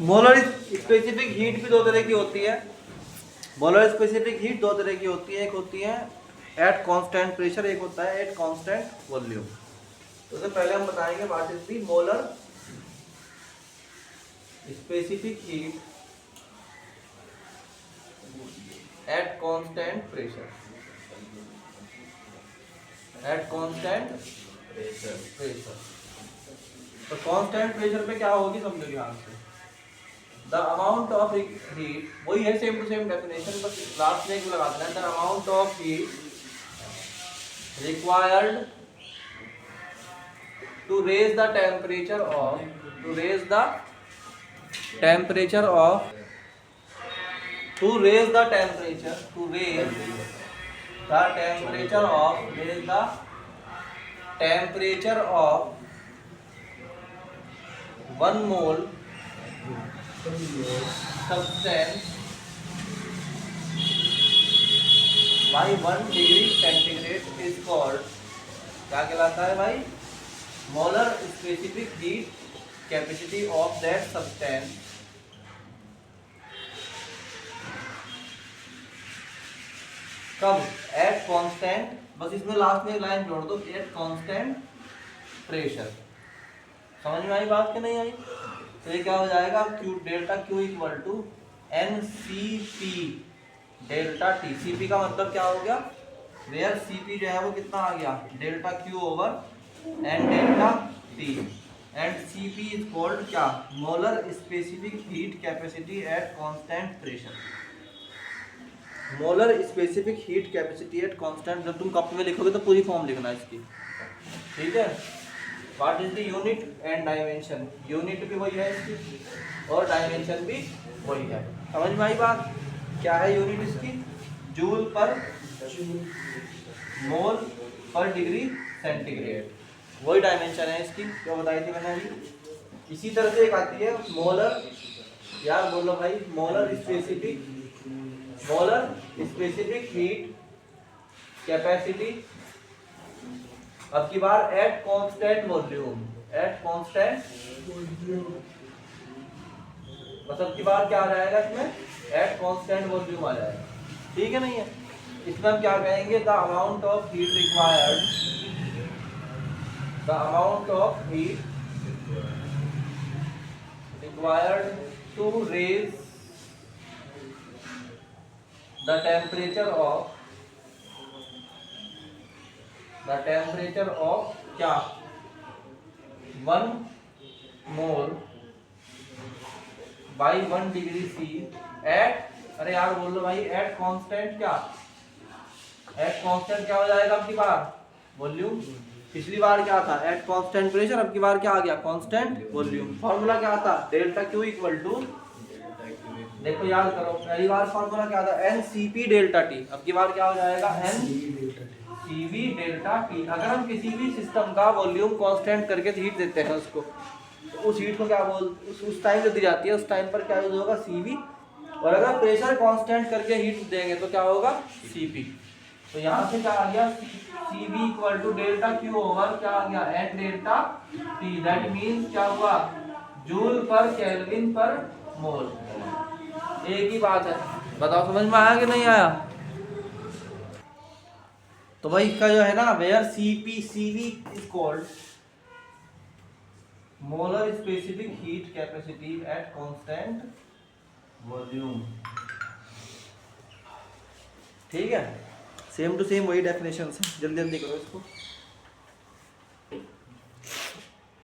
Molar specific heat भी दो तरह की होती है। मोलर स्पेसिफिक हीट दो तरह की होती है, एक होती है एट कांस्टेंट प्रेशर, एक होता है एट कांस्टेंट वॉल्यूम। तो सबसे पहले हम बताएंगे what is the molar specific heat at constant pressure. Eight constant pressure, तो कांस्टेंट प्रेशर पे क्या होगी समझो ध्यान से। द अमाउंट ऑफ हीट, वही है सेम टू सेम डेफिनेशन, बस लास्ट में एक लगा देना। The amount of heat required to raise the temperature of, to raise the temperature of, to raise the temperature, to raise the temperature of, raise the temperature of 1 mole substance by 1 degree centigrade is called, क्या कहलाता है भाई? Molar specific heat capacity of that substance कब? At constant, बस इसमें last में एक line जोड़ दो, एट कांस्टेंट प्रेशर। समझ में आई बात कि नहीं आई? तो ये क्या हो जाएगा, Q delta Q equal to N C P delta T. C P का मतलब क्या हो गया, वेयर सी पी जो है वो कितना आ गया, delta Q over N delta T, and C P is called क्या, molar specific heat capacity at constant pressure. Molar specific heat capacity at constant, जब तुम कप में लिखोगे तो पूरी फॉर्म लिखना है इसकी, ठीक है। What is the unit and dimension, unit भी वही है इसकी और डायमेंशन भी वही है। समझ में आई बात? क्या है यूनिट इसकी, जूल पर मोल पर डिग्री सेंटीग्रेड, वही डायमेंशन है इसकी जो बताई थी मैंने अभी। इसी तरह से एक आती है मोलर, यार बोलो भाई, मोलर स्पेसिफिक हीट कैपेसिटी, अब की बार at constant volume, at constant, मतलब की बार क्या आ जाएगा इसमें, एट कांस्टेंट वॉल्यूम आ जाएगा, ठीक है नहीं है। इसमें हम क्या कहेंगे, the amount of heat required, the amount of heat required to raise the temperature of, the temperature of क्या, 1 mole by 1 degree C at, अरे यार बोल लो भाई, एट कांस्टेंट क्या, एट कांस्टेंट क्या हो जाएगा अब की बार, वॉल्यूम। पिछली बार क्या था, एट कांस्टेंट प्रेशर, अब की बार क्या आ गया, कांस्टेंट वॉल्यूम। फॉर्मूला क्या था, डेल्टा क्यू इक्वल टू, देखो याद करो, पहली बार फॉर्मूला क्या था, N C P delta T, अब की बार क्या हो जाएगा, N C V delta T. अगर हम किसी भी सिस्टम का वॉल्यूम कांस्टेंट करके हीट देते हैं उसको, तो उस हीट को क्या बोल, उस टाइम जो दी जाती है उस टाइम पर क्या यूज होगा, सी वी। और अगर प्रेशर कांस्टेंट करके हीट देंगे तो क्या होगा, सी पी। तो यहाँ से क्या आ गया, C V equal to delta Q over क्या आ गया, N delta T. That means क्या हुआ, जूल पर केल्विन पर मोल, एक ही बात है। बताओ समझ में आया कि नहीं आया? तो भाई इसका जो है ना, where C P, C V is called molar specific heat capacity at constant volume, ठीक है। सेम टू सेम वही डेफिनेशन है, जल्दी जल्दी करो इसको।